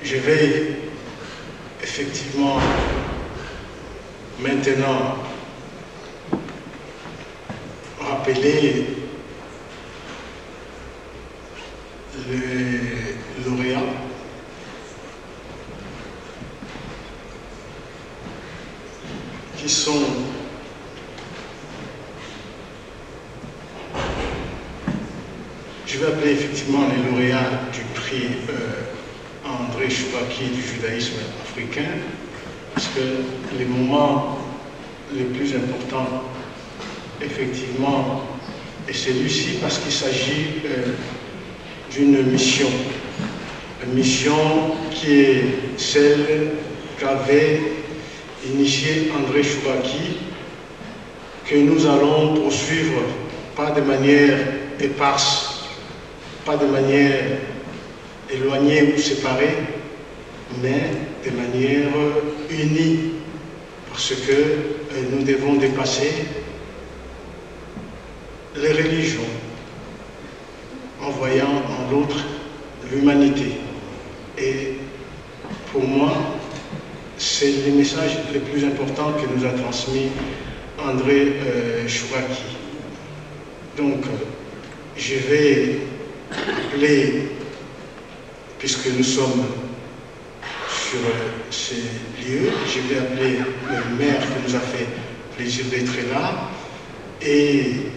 Je vais effectivement maintenant rappeler les lauréats qui sont je vais appeler effectivement les lauréats du prix André Chouraqui du judaïsme africain, parce que les moments les plus importants, effectivement, est celui-ci parce qu'il s'agit d'une mission. Une mission qui est celle qu'avait initiée André Chouraqui, que nous allons poursuivre pas de manière éparse, pas de manière éloignée ou séparée, mais de manière unie, parce que nous devons dépasser les religions en voyant en l'autre l'humanité. Et pour moi, c'est le message le plus important que nous a transmis André Chouraqui. Donc, je vais appeler, puisque nous sommes sur ces lieux, je vais appeler le maire qui nous a fait plaisir d'être là, et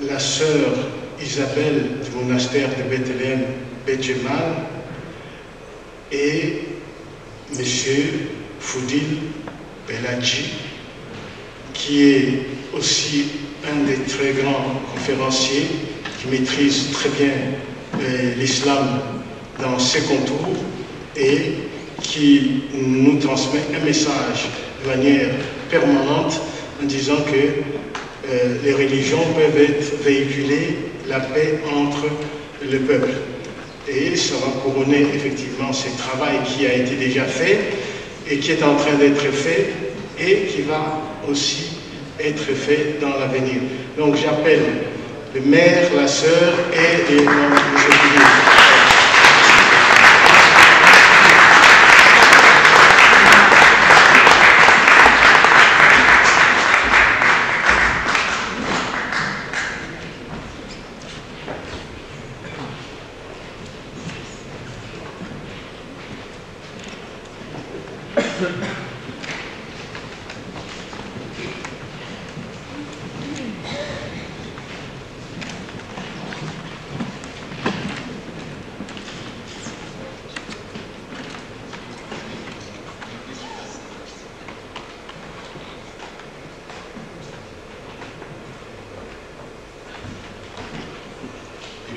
la sœur Isabelle du monastère de Bethléem, Betjemal, et monsieur Foudil Beladji, qui est aussi un des très grands conférenciers qui maîtrise très bien l'islam dans ses contours et qui nous transmet un message de manière permanente en disant que les religions peuvent être véhiculées, la paix entre le peuple. Et ça va couronner effectivement ce travail qui a été déjà fait et qui est en train d'être fait et qui va aussi être fait dans l'avenir. Donc j'appelle le maire, la sœur et les membres du public.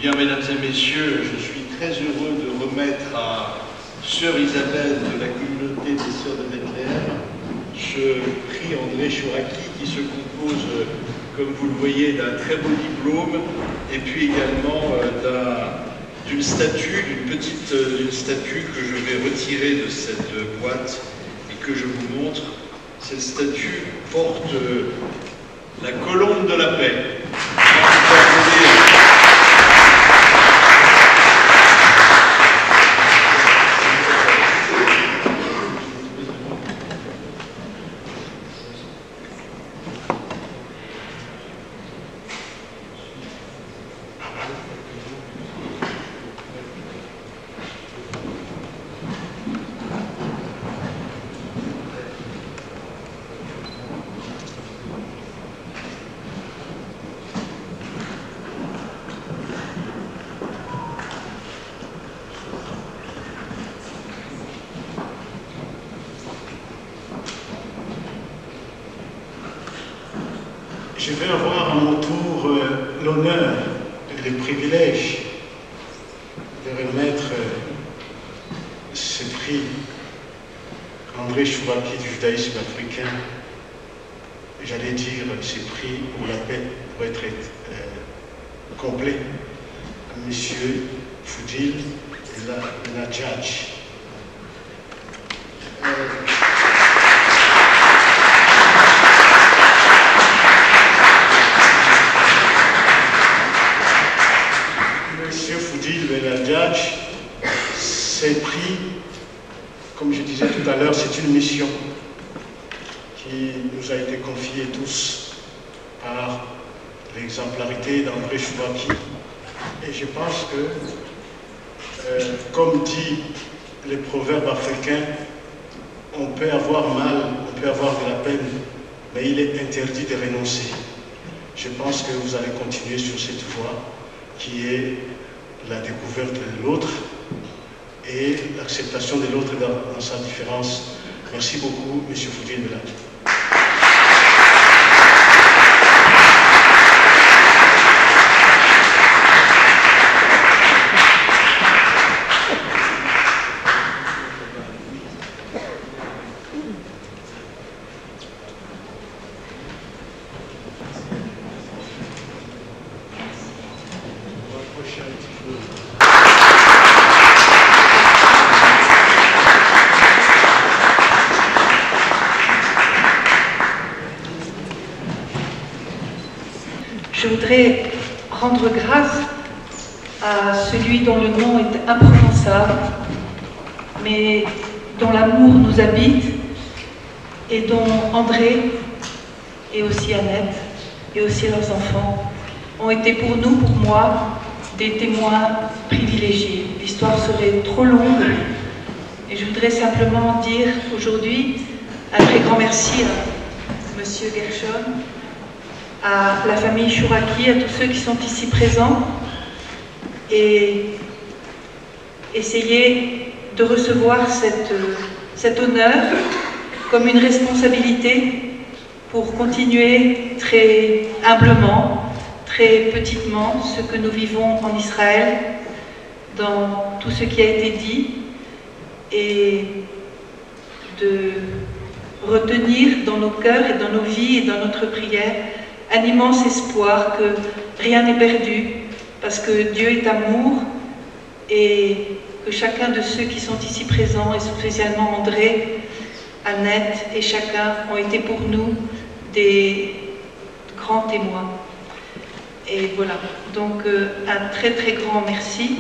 Bien, mesdames et messieurs, je suis très heureux de remettre à Sœur Isabelle de la communauté des Sœurs de Bethléem ce prix André Chouraqui qui se compose, comme vous le voyez, d'un très beau diplôme et puis également d'une statue, d'une statue que je vais retirer de cette boîte et que je vous montre. Cette statue porte la colombe de la paix. Je vais avoir à mon tour l'honneur et le privilège de remettre ce prix André Chouraqui du judaïsme africain, j'allais dire ce prix pour la paix, pour être complet, à M. Foudil Beladji. Monsieur Foudil Beladji, ces prix tout à l'heure, c'est une mission qui nous a été confiée tous par l'exemplarité d'André Chouraqui. Et je pense que, comme dit les proverbes africains, on peut avoir mal, on peut avoir de la peine, mais il est interdit de renoncer. Je pense que vous allez continuer sur cette voie qui est la découverte de l'autre et l'acceptation de l'autre dans sa différence. Merci beaucoup, M. Foudil-Bella. Je voudrais rendre grâce à celui dont le nom est imprononçable, mais dont l'amour nous habite et dont André et aussi Annette et aussi leurs enfants ont été pour nous, pour moi, des témoins privilégiés. L'histoire serait trop longue et je voudrais simplement dire aujourd'hui un très grand merci à M. Gershon, à la famille Chouraqui, à tous ceux qui sont ici présents, et essayer de recevoir cet honneur comme une responsabilité pour continuer très humblement, très petitement ce que nous vivons en Israël, dans tout ce qui a été dit, et de retenir dans nos cœurs et dans nos vies et dans notre prière un immense espoir que rien n'est perdu, parce que Dieu est amour et que chacun de ceux qui sont ici présents, et spécialement André, Annette et chacun, ont été pour nous des grands témoins. Et voilà, donc un très très grand merci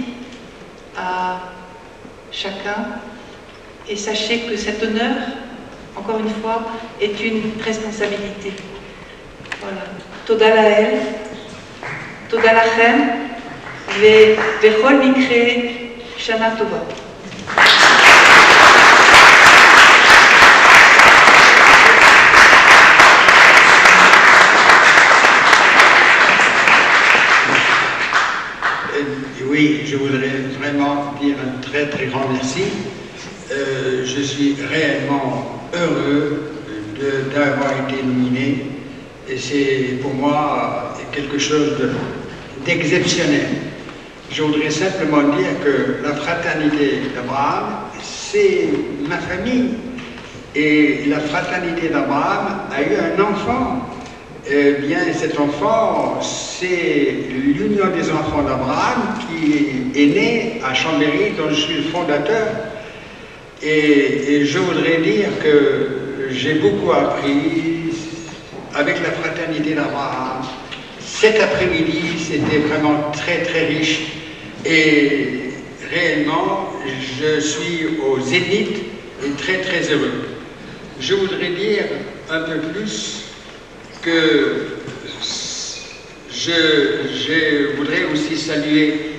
à chacun, et sachez que cet honneur, encore une fois, est une responsabilité. Voilà. Toda lael, toda lachem, vechol mikre, shana tova. Oui, je voudrais vraiment dire un très très grand merci. Je suis réellement heureux d'avoir été nominé. Et c'est pour moi quelque chose d'exceptionnel. Je voudrais simplement dire que la fraternité d'Abraham, c'est ma famille. Et la fraternité d'Abraham a eu un enfant. Eh bien, cet enfant, c'est l'union des enfants d'Abraham qui est né à Chambéry, dont je suis le fondateur. Et je voudrais dire que j'ai beaucoup appris avec la fraternité d'Abraham. Cet après-midi, c'était vraiment très très riche et réellement, je suis au zénith et très très heureux. Je voudrais dire un peu plus que je voudrais aussi saluer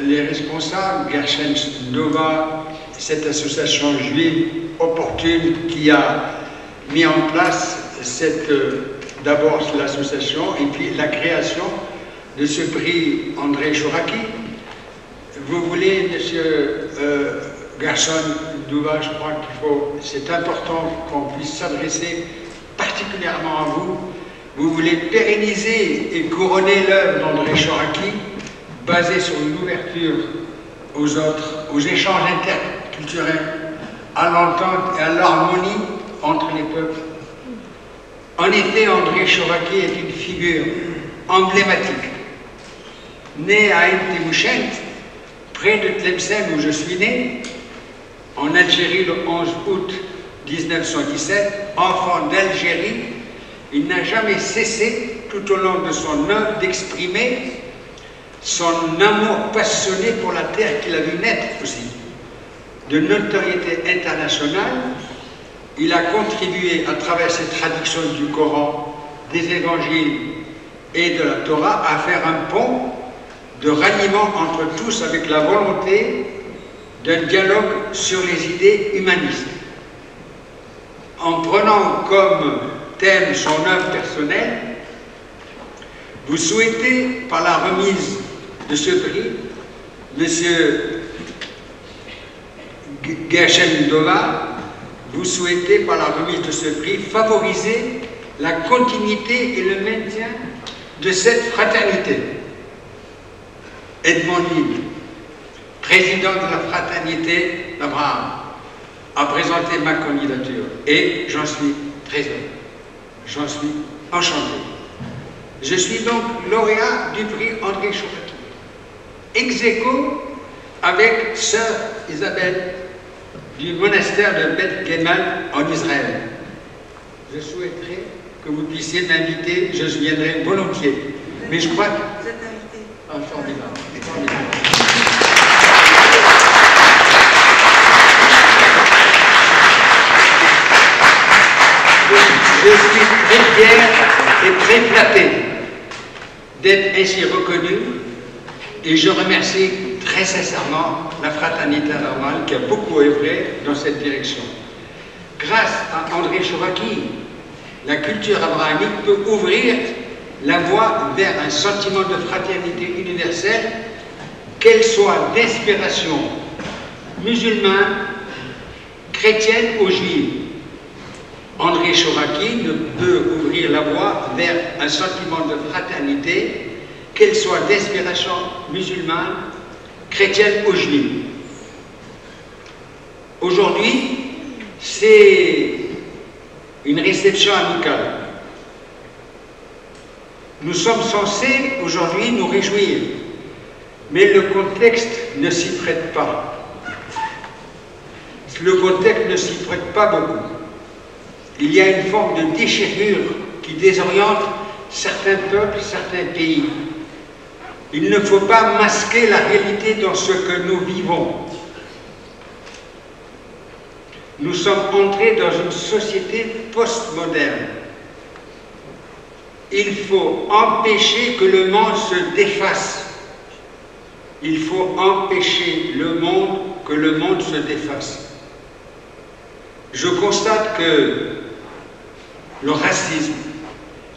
les responsables, Gershon Nova, cette association juive opportune qui a mis en place d'abord l'association et puis la création de ce prix André Chouraqui. Vous voulez, monsieur Gershon Nova, je crois c'est important qu'on puisse s'adresser particulièrement à vous. Vous voulez pérenniser et couronner l'œuvre d'André Chouraqui, basée sur une ouverture aux autres, aux échanges interculturels, à l'entente et à l'harmonie entre les peuples. En effet, André Chouraqui est une figure emblématique. Né à Ain-Tebouchent, près de Tlemcen où je suis né, en Algérie le 11 août 1917, enfant d'Algérie, il n'a jamais cessé tout au long de son œuvre d'exprimer son amour passionné pour la terre qu'il a vu naître aussi. de notoriété internationale. Il a contribué à travers cette traduction du Coran, des évangiles et de la Torah à faire un pont de ralliement entre tous avec la volonté d'un dialogue sur les idées humanistes. En prenant comme thème son œuvre personnelle, vous souhaitez, par la remise de ce prix, M. Gershon Dova, vous souhaitez, par la remise de ce prix, favoriser la continuité et le maintien de cette fraternité. Edmond Libre, président de la fraternité d'Abraham, a présenté ma candidature et j'en suis très heureux. J'en suis enchanté. Je suis donc lauréat du prix André Chouraki, ex aequo avec sœur Isabelle du monastère de Beth Gemal en Israël. Je souhaiterais que vous puissiez m'inviter, je viendrai volontiers. Mais je crois que... Vous êtes invité. Ah, formidable, formidable. Je suis très fier et très flatté d'être ainsi reconnu et je remercie très sincèrement la fraternité normale qui a beaucoup œuvré dans cette direction. Grâce à André Chouraki, la culture abrahamique peut ouvrir la voie vers un sentiment de fraternité universelle, qu'elle soit d'inspiration musulmane, chrétienne ou juive. André Chouraki ne peut ouvrir la voie vers un sentiment de fraternité, qu'elle soit d'inspiration musulmane, chrétienne ou juive. Aujourd'hui, c'est une réception amicale. Nous sommes censés aujourd'hui nous réjouir, mais le contexte ne s'y prête pas. Le contexte ne s'y prête pas beaucoup. Il y a une forme de déchirure qui désoriente certains peuples, certains pays. Il ne faut pas masquer la réalité dans ce que nous vivons. Nous sommes entrés dans une société postmoderne. Il faut empêcher que le monde se défasse. Il faut empêcher que le monde se défasse. Je constate que le racisme,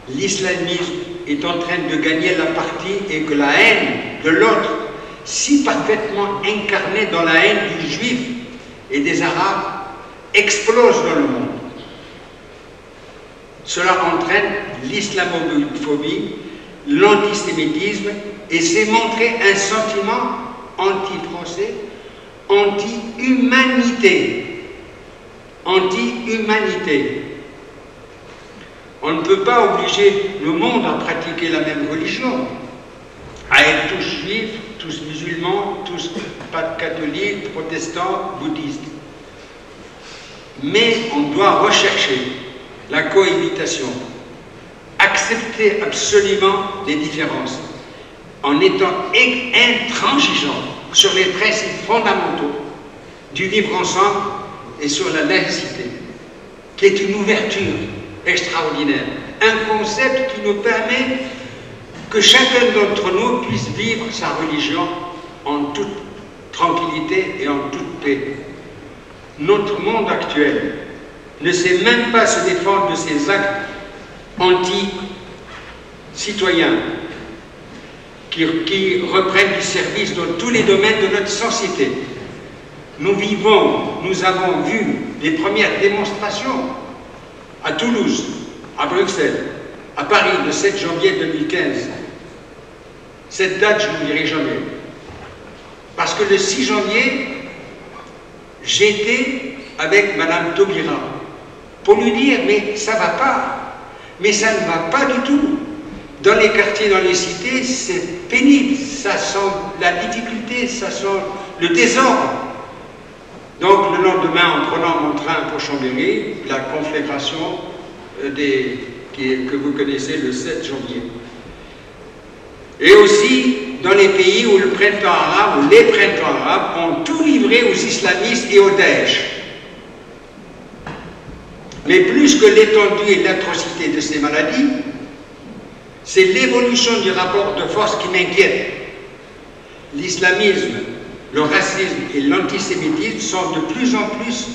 l'islamisme est en train de gagner la partie et que la haine de l'autre, si parfaitement incarnée dans la haine du juif et des arabes, explose dans le monde. Cela entraîne l'islamophobie, l'antisémitisme et c'est montrer un sentiment anti-français, anti-humanité. Anti-humanité. On ne peut pas obliger le monde à pratiquer la même religion, à être tous juifs, tous musulmans, tous catholiques, protestants, bouddhistes. Mais on doit rechercher la cohabitation, accepter absolument les différences, en étant intransigeant sur les principes fondamentaux du vivre ensemble et sur la laïcité, qui est une ouverture extraordinaire, un concept qui nous permet que chacun d'entre nous puisse vivre sa religion en toute tranquillité et en toute paix. Notre monde actuel ne sait même pas se défendre de ces actes anti-citoyens qui reprennent du service dans tous les domaines de notre société. Nous avons vu les premières démonstrations à Toulouse, à Bruxelles, à Paris, le 7 janvier 2015. Cette date, je n'oublierai jamais. Parce que le 6 janvier, j'étais avec Madame Taubira pour lui dire, mais ça ne va pas. Mais ça ne va pas du tout. Dans les quartiers, dans les cités, c'est pénible. Ça sent la difficulté, ça sent le désordre. Donc le lendemain, en prenant mon train pour Chambéry, la conflagration que vous connaissez le 7 janvier. Et aussi dans les pays où le printemps arabe, ou les printemps arabes, ont tout livré aux islamistes et aux Daesh. Mais plus que l'étendue et l'atrocité de ces maladies, c'est l'évolution du rapport de force qui m'inquiète. L'islamisme, le racisme et l'antisémitisme sont de plus en plus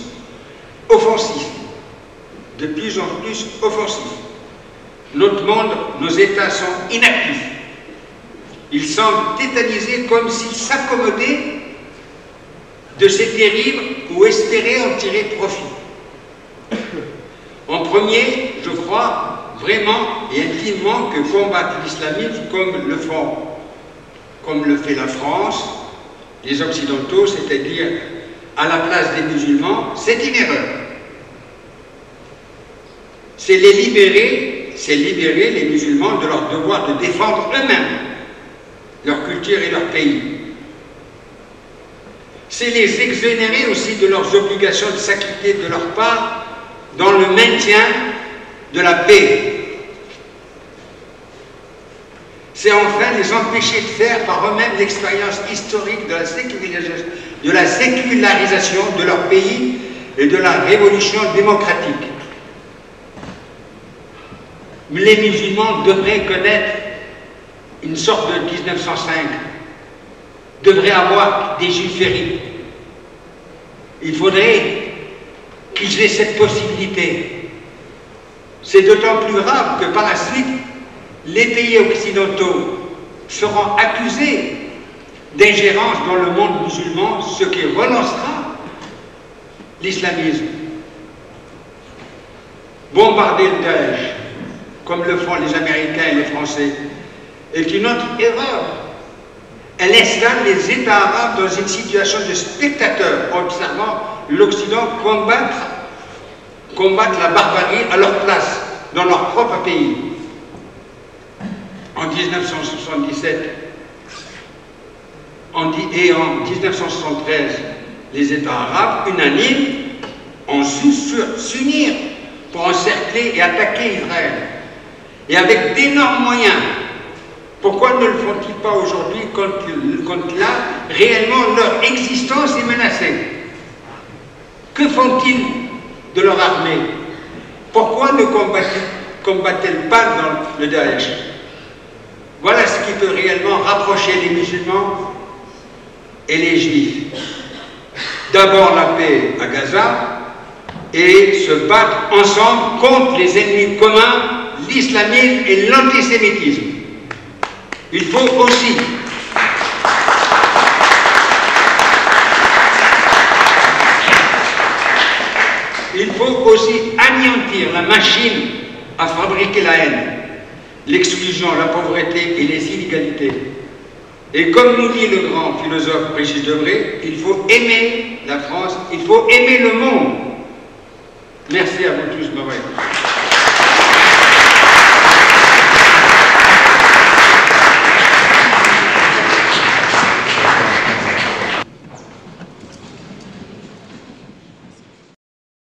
offensifs. De plus en plus offensifs. Notre monde, nos États sont inactifs. Ils semblent tétanisés comme s'ils s'accommodaient de ces dérives ou espéraient en tirer profit. En premier, je crois vraiment et intimement que combattre l'islamisme comme le fait la France, les Occidentaux, c'est-à-dire à la place des musulmans, c'est une erreur. C'est libérer les musulmans de leur devoir de défendre eux-mêmes leur culture et leur pays. C'est les exonérer aussi de leurs obligations de s'acquitter de leur part dans le maintien de la paix. C'est enfin les empêcher de faire par eux-mêmes l'expérience historique de la sécularisation de leur pays et de la révolution démocratique. Les musulmans devraient connaître une sorte de 1905, devraient avoir des juifs fériés. Il faudrait qu'ils aient cette possibilité. C'est d'autant plus grave que par la suite, les pays occidentaux seront accusés d'ingérence dans le monde musulman, ce qui relancera l'islamisme. Bombarder le Daesh, comme le font les Américains et les Français, est une autre erreur. Elle installe les États arabes dans une situation de spectateurs, observant l'Occident combattre la barbarie à leur place, dans leur propre pays. En 1977 et en 1973, les États arabes, unanimes, ont su s'unir pour encercler et attaquer Israël. Et avec d'énormes moyens. Pourquoi ne le font-ils pas aujourd'hui quand là, réellement, leur existence est menacée? Que font-ils de leur armée? Pourquoi ne combattent-elles pas dans le Daesh? Voilà ce qui peut réellement rapprocher les musulmans et les juifs. D'abord la paix à Gaza et se battre ensemble contre les ennemis communs, l'islamisme et l'antisémitisme. Il faut aussi anéantir la machine à fabriquer la haine, l'exclusion, la pauvreté et les inégalités. Et comme nous dit le grand philosophe Régis Debray, il faut aimer la France, il faut aimer le monde. Merci à vous tous de m'avoir écouté.